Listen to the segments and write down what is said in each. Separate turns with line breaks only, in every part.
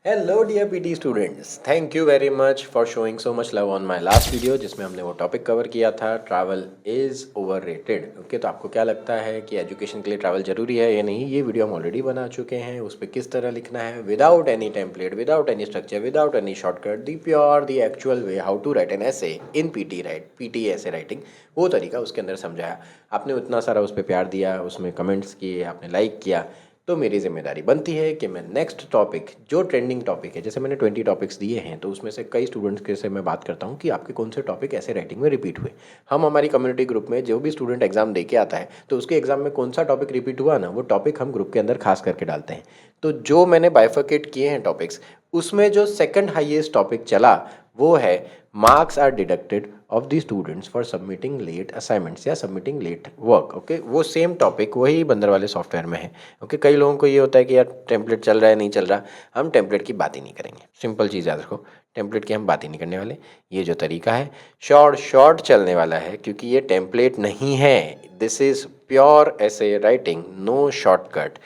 Hello dear PT students, thank you very much for showing so much love on my last video जिसमें हमने वो topic cover किया था, travel is overrated. Okay, तो आपको क्या लगता है कि एजुकेशन के लिए ट्रैवल ज़रूरी है या नहीं? ये वीडियो हम ऑलरेडी बना चुके हैं। उस पर किस तरह लिखना है without any template, without any structure, without any shortcut, the pure the actual way how to write an essay in PT ऐसे राइटिंग, वो तरीका उसके अंदर समझाया। आपने उतना सारा उस पर प्यार दिया, उसमें कमेंट्स किए, आपने लाइक किया, तो मेरी जिम्मेदारी बनती है कि मैं नेक्स्ट टॉपिक जो ट्रेंडिंग टॉपिक है, जैसे मैंने 20 टॉपिक्स दिए हैं, तो उसमें से कई स्टूडेंट्स के से मैं बात करता हूँ कि आपके कौन से टॉपिक ऐसे राइटिंग में रिपीट हुए। हम हमारी कम्युनिटी ग्रुप में जो भी स्टूडेंट एग्जाम दे के आता है तो उसके एग्जाम में कौन सा टॉपिक रिपीट हुआ ना, वो टॉपिक हम ग्रुप के अंदर खास करके डालते हैं। तो जो मैंने बाइफर्केट किए हैं टॉपिक्स, उसमें जो सेकंड हाईएस्ट टॉपिक चला वो है marks are deducted of the students for submitting late assignments या सबमिटिंग लेट वर्क। ओके, वो सेम टॉपिक वही बंदर वाले सॉफ्टवेयर में है। ओके, कई लोगों को ये होता है कि यार टेम्पलेट चल रहा है, नहीं चल रहा। हम टेम्पलेट की बात ही नहीं करेंगे, सिंपल चीज़ याद रखो, टेम्पलेट की हम बात ही नहीं करने वाले। ये जो तरीका है शॉर्ट चलने वाला है, क्योंकि ये टेम्पलेट नहीं है। This is pure essay writing, no shortcut.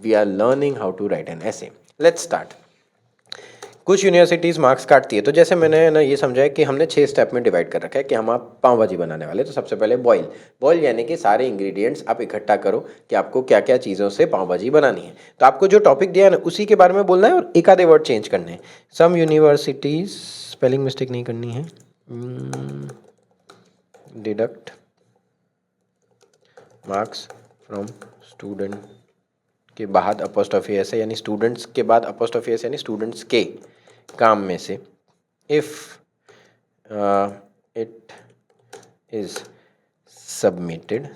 We are learning how to write an essay. Let's start. कुछ यूनिवर्सिटीज़ मार्क्स काटती है, तो जैसे मैंने ना ये समझा है कि हमने 6 स्टेप में डिवाइड कर रखा है कि हम आप पाव भाजी बनाने वाले। तो सबसे पहले बॉयल यानी कि सारे इंग्रेडिएंट्स आप इकट्ठा करो कि आपको क्या क्या चीज़ों से पाव भाजी बनानी है। तो आपको जो टॉपिक दिया है ना उसी के बारे में बोलना है और एक आधे वर्ड चेंज करने हैं। सम यूनिवर्सिटीज़, स्पेलिंग मिस्टेक नहीं करनी है, डिडक्ट मार्क्स फ्रॉम स्टूडेंट के बाद अपोस्ट्रोफी ऐसे, यानी स्टूडेंट्स के बाद अपोस्ट्रोफी ऐसे, यानी स्टूडेंट्स के काम में से, इफ़ इट इज़ सबमिटेड।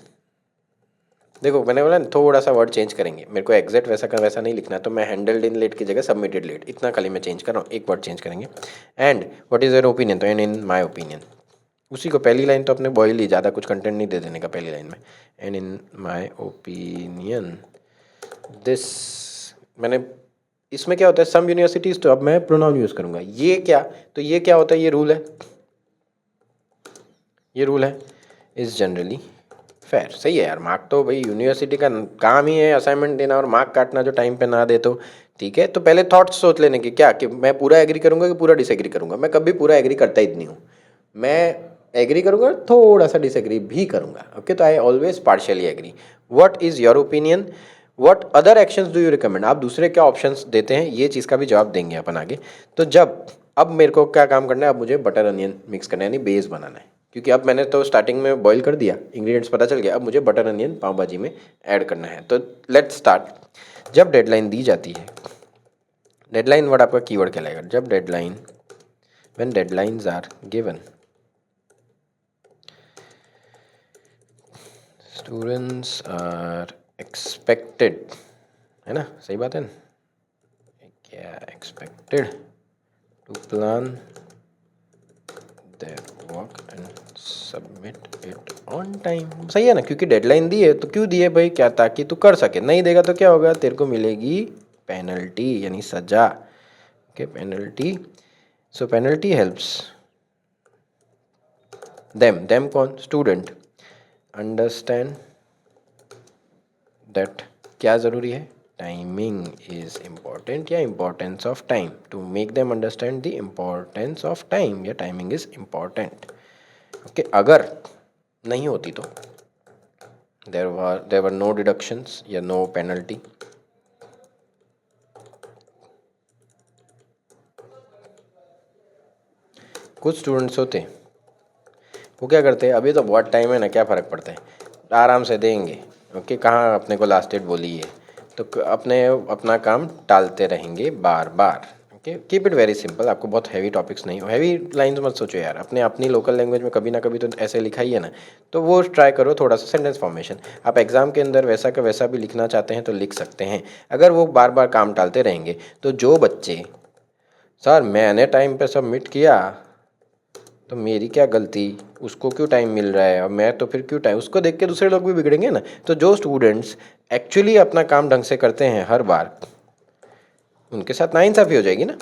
देखो मैंने बोला थोड़ा सा वर्ड चेंज करेंगे, मेरे को एग्जैक्ट वैसा का वैसा नहीं लिखना, तो मैं हैंडल्ड इन लेट की जगह सबमिटेड लेट, इतना खाली मैं चेंज कर रहा हूँ, एक वर्ड चेंज करेंगे। And what is your opinion, तो एंड इन माई ओपिनियन, उसी को पहली लाइन तो अपने बॉयल ही, ज़्यादा कुछ कंटेंट नहीं दे देने का पहली लाइन में। And in my opinion this, मैंने इसमें क्या होता है सम यूनिवर्सिटीज़, तो अब मैं प्रोनाउन यूज़ करूँगा। ये क्या, तो ये क्या होता है, ये रूल है, ये रूल है, इज़ जनरली फेयर। सही है यार, मार्क तो भाई यूनिवर्सिटी का काम ही है असाइनमेंट देना और मार्क काटना जो टाइम पे ना दे तो ठीक है। तो पहले थॉट्स सोच लेने की क्या, कि मैं पूरा एग्री करूँगा कि पूरा डिसएग्री करूँगा। मैं कभी पूरा एग्री करता ही नहीं हूँ, मैं एग्री करूँगा, थोड़ा सा डिसएग्री भी करूँगा। ओके, तो I always partially agree. What is your opinion, what other actions do you recommend, आप दूसरे क्या ऑप्शंस देते हैं, ये चीज़ का भी जवाब देंगे अपन आगे। तो जब अब मेरे को क्या काम करना है, अब मुझे बटर अनियन मिक्स करना है, यानी बेस बनाना है, क्योंकि अब मैंने तो स्टार्टिंग में बॉईल कर दिया, इंग्रेडिएंट्स पता चल गया, अब मुझे बटर अनियन पाव भाजी में ऐड करना है। तो लेट्स स्टार्ट। जब डेडलाइन दी जाती है, डेडलाइन वर्ड आपका कीवर्ड कहलाएगा। जब deadline, when deadlines are given, students are expected, है ना, सही बात है ना, क्या expected to plan their work and submit it on time. सही है ना, क्योंकि डेडलाइन दी है तो क्यों दी है भाई, क्या, ताकि तू कर सके। नहीं देगा तो क्या होगा, तेरे को मिलेगी पेनल्टी यानी सजा। Okay, penalty. So penalty helps them कौन, स्टूडेंट, अंडरस्टैंड दैट, क्या ज़रूरी है, टाइमिंग इज़ इम्पॉर्टेंट या importance of time, to make them understand the importance of time या टाइमिंग इज़ इम्पॉर्टेंट। ओके, अगर नहीं होती तो there were no deductions या no penalty। कुछ स्टूडेंट्स होते वो क्या करते हैं, अभी तो बहुत टाइम है ना, क्या फ़र्क पड़ता है, आराम से देंगे। ओके, कहाँ अपने को लास्ट डेट बोली है, तो अपना काम टालते रहेंगे बार बार। Okay, keep it very simple, आपको बहुत हैवी टॉपिक्स नहीं, हैवी लाइंस मत सोचो यार, अपनी लोकल लैंग्वेज में कभी ना कभी तो ऐसे लिखा ही है ना, तो वो ट्राई करो थोड़ा सा सेंटेंस फॉर्मेशन। आप एग्जाम के अंदर वैसा का वैसा भी लिखना चाहते हैं तो लिख सकते हैं। अगर वो बार बार काम टालते रहेंगे तो जो बच्चे, सर मैंने टाइम पे सबमिट किया तो मेरी क्या गलती, उसको क्यों टाइम मिल रहा है और मैं तो फिर क्यों टाइम, उसको देख के दूसरे लोग भी बिगड़ेंगे ना। तो जो स्टूडेंट्स एक्चुअली अपना काम ढंग से करते हैं हर बार, उनके साथ नाइंसाफ़ी हो जाएगी ना,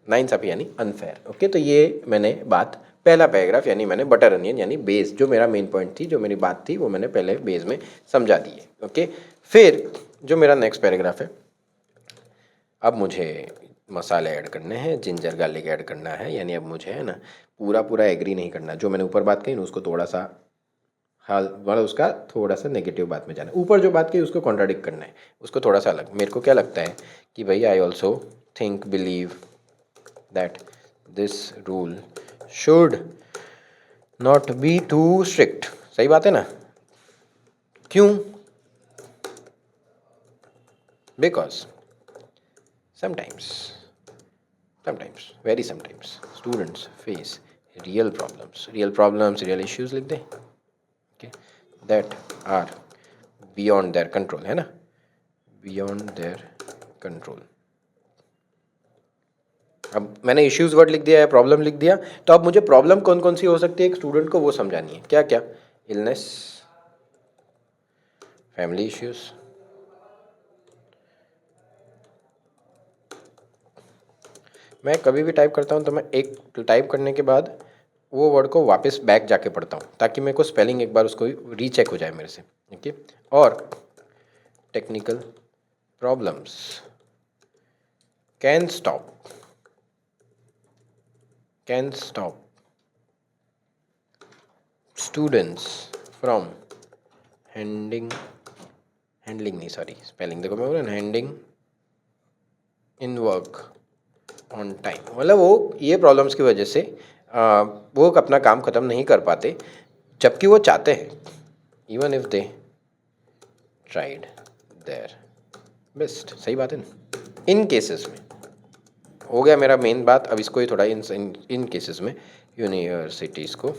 नाइंसाफ़ी यानी अनफेयर। ओके, तो ये मैंने बात, पहला पैराग्राफ यानी मैंने बटर अनियन यानी बेस, जो मेरा मेन पॉइंट थी, जो मेरी बात थी, वो मैंने पहले बेस में समझा दी है। ओके, फिर जो मेरा नेक्स्ट पैराग्राफ है, अब मुझे मसाले ऐड करने हैं, जिंजर गार्लिक ऐड करना है। यानी अब मुझे है ना पूरा पूरा एग्री नहीं करना, जो मैंने ऊपर बात कही ना उसको थोड़ा सा हाल मतलब उसका थोड़ा सा नेगेटिव बात में जाना है, ऊपर जो बात कही उसको कॉन्ट्राडिक्ट करना है, उसको थोड़ा सा अलग। मेरे को क्या लगता है कि भाई I also think believe that this rule should not be too strict. सही बात है ना? क्यों? Because sometimes very sometimes students face real issues लिख दें, okay, that are beyond their control, है ना, beyond their control। अब मैंने इश्यूज वर्ड लिख दिया है, प्रॉब्लम लिख दिया, तो अब मुझे प्रॉब्लम कौन कौन सी हो सकती है एक स्टूडेंट को वो समझानी है। क्या क्या? इलनेस, फैमिली इश्यूज, मैं कभी भी टाइप करता हूँ तो मैं एक टाइप करने के बाद वो वर्ड को वापस बैक जाके पढ़ता हूँ ताकि मेरे को स्पेलिंग एक बार उसको रीचेक हो जाए मेरे से, ओके। और technical problems can stop students from handling नहीं, सॉरी स्पेलिंग देखो, मैं बोला ना, handing in work on time. मतलब वो ये प्रॉब्लम्स की वजह से वो अपना काम ख़त्म नहीं कर पाते जबकि वो चाहते हैं, even if they tried their best. सही बात है ना? इन केसेस में हो गया मेरा मेन बात। अब इसको ही थोड़ा इन केसेस में यूनिवर्सिटीज़ को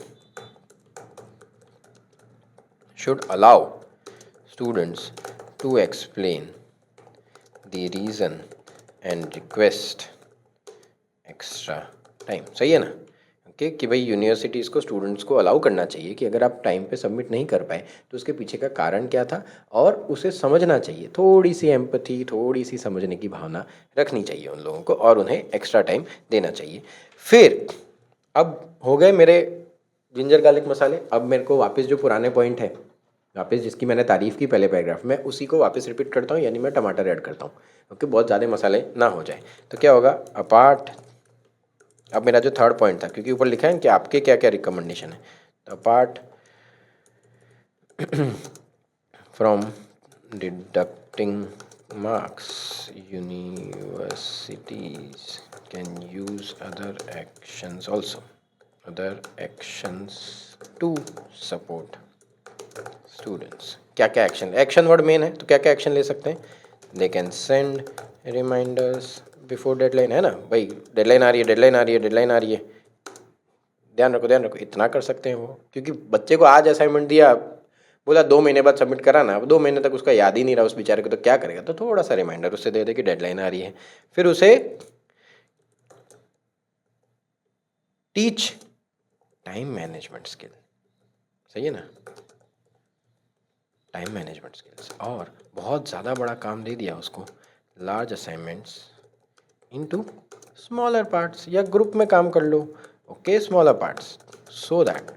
should allow students to explain the reason and request extra time। सही है ना? ओके कि भाई यूनिवर्सिटीज़ को स्टूडेंट्स को अलाउ करना चाहिए कि अगर आप टाइम पे सबमिट नहीं कर पाए तो उसके पीछे का कारण क्या था और उसे समझना चाहिए। थोड़ी सी एम्पथी, थोड़ी सी समझने की भावना रखनी चाहिए उन लोगों को और उन्हें एक्स्ट्रा टाइम देना चाहिए। फिर अब हो गए मेरे जिंजर गार्लिक मसाले। अब मेरे को वापस जो पुराने पॉइंट है, वापस जिसकी मैंने तारीफ़ की पहले पैराग्राफ में, उसी को वापस रिपीट करता हूँ, यानी मैं टमाटर ऐड करता हूँ, ओके, बहुत ज़्यादा मसाले ना हो जाए। तो क्या होगा? अपार्ट, अब मेरा जो थर्ड पॉइंट था, क्योंकि ऊपर लिखा है कि आपके क्या क्या रिकमेंडेशन है, तो apart from deducting marks universities can use other actions also, other actions to support students. क्या क्या एक्शन वर्ड मेन है, तो क्या क्या एक्शन ले सकते हैं? They can send reminders before deadline, है ना भाई, डेडलाइन आ रही है, डेडलाइन आ रही है, डेडलाइन आ रही है, ध्यान रखो, इतना कर सकते हैं वो। क्योंकि बच्चे को आज असाइनमेंट दिया, बोला 2 महीने बाद सबमिट कराना, अब 2 महीने तक उसका याद ही नहीं रहा उस बेचारे को, तो क्या करेगा? तो थोड़ा सा रिमाइंडर उससे दे दे कि डेडलाइन आ रही है। फिर उसे टीच टाइम मैनेजमेंट स्किल। सही है ना? Time management skills. और बहुत ज़्यादा बड़ा काम दे दिया उसको, large assignments into smaller parts, या ग्रुप में काम कर लो, okay, smaller parts, so that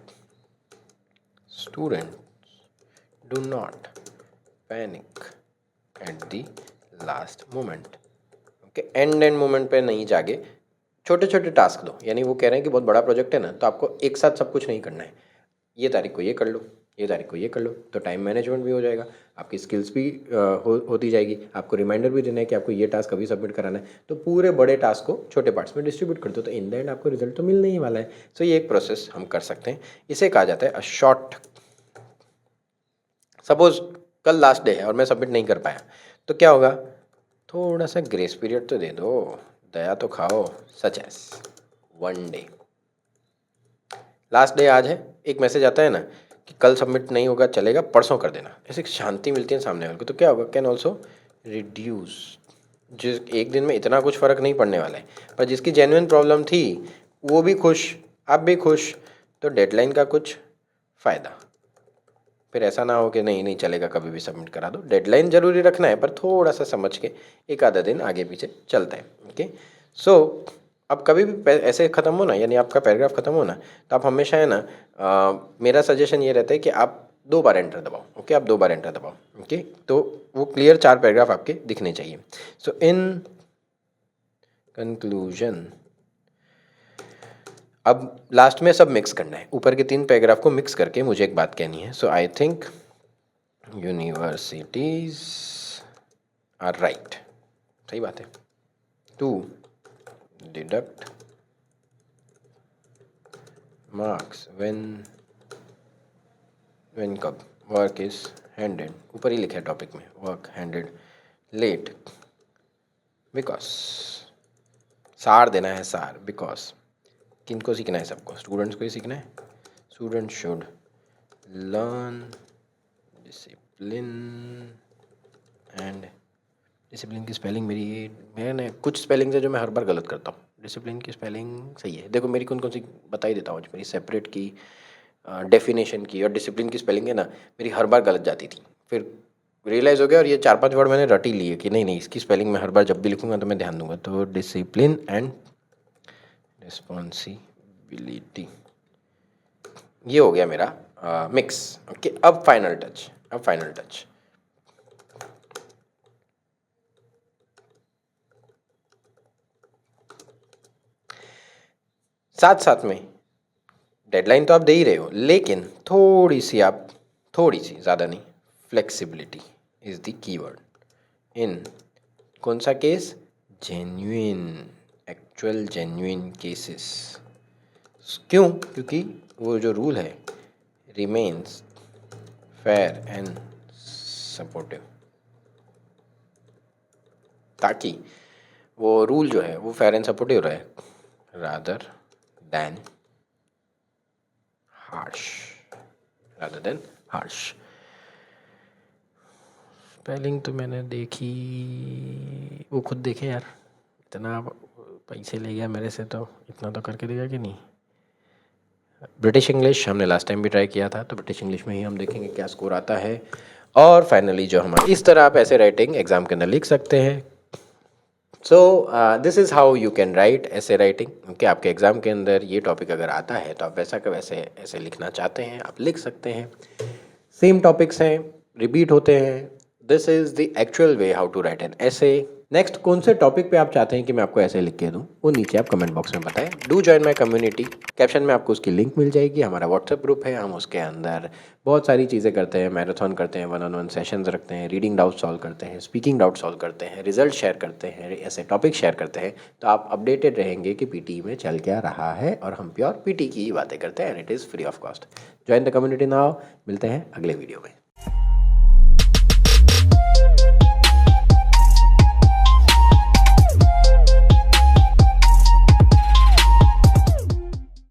student do not panic at the last moment, okay, and moment पे नहीं जागे। छोटे छोटे टास्क दो, यानी वो कह रहे हैं कि बहुत बड़ा प्रोजेक्ट है ना, तो आपको एक साथ सब कुछ नहीं करना है, ये तारीख को ये कर लो, ये तारीख को ये कर लो, तो टाइम मैनेजमेंट भी हो जाएगा, आपकी स्किल्स भी होती जाएगी, आपको रिमाइंडर भी देना है कि आपको ये टास्क अभी सबमिट कराना है, तो पूरे बड़े टास्क को छोटे पार्ट्स में डिस्ट्रीब्यूट कर दो, तो इन द एंड आपको रिजल्ट तो मिलने ही वाला है। सो ये एक प्रोसेस हम कर सकते हैं, इसे कहा जाता है अ शॉर्ट। सपोज कल लास्ट डे है और मैं सबमिट नहीं कर पाया, तो क्या होगा? थोड़ा सा ग्रेस पीरियड तो दे दो, दया तो खाओ, such as 1 day. Last day आज है, एक मैसेज आता है ना कि कल सबमिट नहीं होगा, चलेगा, परसों कर देना, ऐसे शांति मिलती है सामने वाले को। तो क्या होगा? कैन ऑल्सो रिड्यूस, जिस एक दिन में इतना कुछ फ़र्क नहीं पड़ने वाला है, पर जिसकी जेन्युइन प्रॉब्लम थी वो भी खुश, आप भी खुश, तो डेडलाइन का कुछ फ़ायदा। फिर ऐसा ना हो कि नहीं नहीं चलेगा, कभी भी सबमिट करा दो। डेडलाइन ज़रूरी रखना है, पर थोड़ा सा समझ के एक आधा दिन आगे पीछे चलता है, ओके। सो अब कभी भी ऐसे ख़त्म हो ना, यानी आपका पैराग्राफ ख़त्म हो ना, तो आप हमेशा है ना, मेरा सजेशन ये रहता है कि आप 2 बार एंटर दबाओ, ओके, आप 2 बार एंटर दबाओ, ओके, तो वो क्लियर 4 पैराग्राफ आपके दिखने चाहिए। सो इन कंक्लूजन। अब लास्ट में सब मिक्स करना है, ऊपर के 3 पैराग्राफ को मिक्स करके मुझे एक बात कहनी है। So I think universities are right, सही बात है, टू डिडक्ट मार्क्स व्हेन कब वर्क इज हैंडेड, ऊपर ही लिखा है टॉपिक में, वर्क हैंडेड लेट, बिकॉज सार देना है, सार, बिकॉज किनको सीखना है, सबको, स्टूडेंट्स को ही सीखना है। Student should learn discipline and, discipline की स्पेलिंग मैंने कुछ स्पेलिंग है जो मैं हर बार गलत करता हूँ। डिसिप्लिन की स्पेलिंग सही है, देखो मेरी कौन कौन सी बता ही देता हूँ, मेरी सेपरेट की, डेफिनेशन की, और डिसिप्लिन की स्पेलिंग है ना, मेरी हर बार गलत जाती थी। फिर रियलाइज़ हो गया, और ये 4-5 वर्ड मैंने रट ही लिए कि नहीं इसकी स्पेलिंग मैं हर बार जब भी लिखूंगा तो मैं ध्यान दूंगा। तो डिसिप्लिन एंड रिस्पॉन्सिबिलिटी, ये हो गया मेरा मिक्स। ओके, अब फाइनल टच, साथ साथ में डेडलाइन तो आप दे ही रहे हो, लेकिन थोड़ी सी, ज़्यादा नहीं, फ्लेक्सिबिलिटी इज द कीवर्ड इन कौन सा case, genuine, actual genuine cases. क्यों? क्योंकि वो जो रूल है, रिमेन्स फेयर एंड सपोर्टिव, ताकि वो रूल जो है वो फेयर एंड सपोर्टिव रहे, रादर देन हार्श। स्पेलिंग तो मैंने देखी, वो खुद देखे यार, इतना पैसे ले गया मेरे से तो इतना तो करके देगा कि नहीं। ब्रिटिश इंग्लिश हमने लास्ट टाइम भी ट्राई किया था, तो ब्रिटिश इंग्लिश में ही हम देखेंगे क्या स्कोर आता है। और फाइनली जो हमारा, इस तरह आप ऐसे राइटिंग एग्जाम के अंदर लिख सकते हैं। So this is how you can write ऐसे राइटिंग। ओके, आपके एग्ज़ाम के अंदर ये टॉपिक अगर आता है तो आप वैसा का वैसे ऐसे लिखना चाहते हैं, आप लिख सकते हैं। सेम टॉपिक्स हैं, रिपीट होते हैं। This is the actual way how to write an essay. Next कौन से टॉपिक पे आप चाहते हैं कि मैं आपको ऐसे लिख के दूँ, वो नीचे आप कमेंट बॉक्स में बताएं। Do join my community, caption में आपको उसकी लिंक मिल जाएगी। हमारा व्हाट्सएप ग्रुप है, हम उसके अंदर बहुत सारी चीज़ें करते हैं, मैराथन करते हैं, 1-on-1 सेशंस रखते हैं, रीडिंग डाउट सॉल्व करते हैं, स्पीकिंग डाउट सॉल्व करते हैं, रिजल्ट शेयर करते हैं, ऐसे टॉपिक शेयर करते हैं। तो आप अपडेटेड रहेंगे कि पीटी में चल क्या रहा है, और हम प्योर पीटी की ही बातें करते हैं, and it is free of cost. Join the community now. मिलते हैं अगले वीडियो में।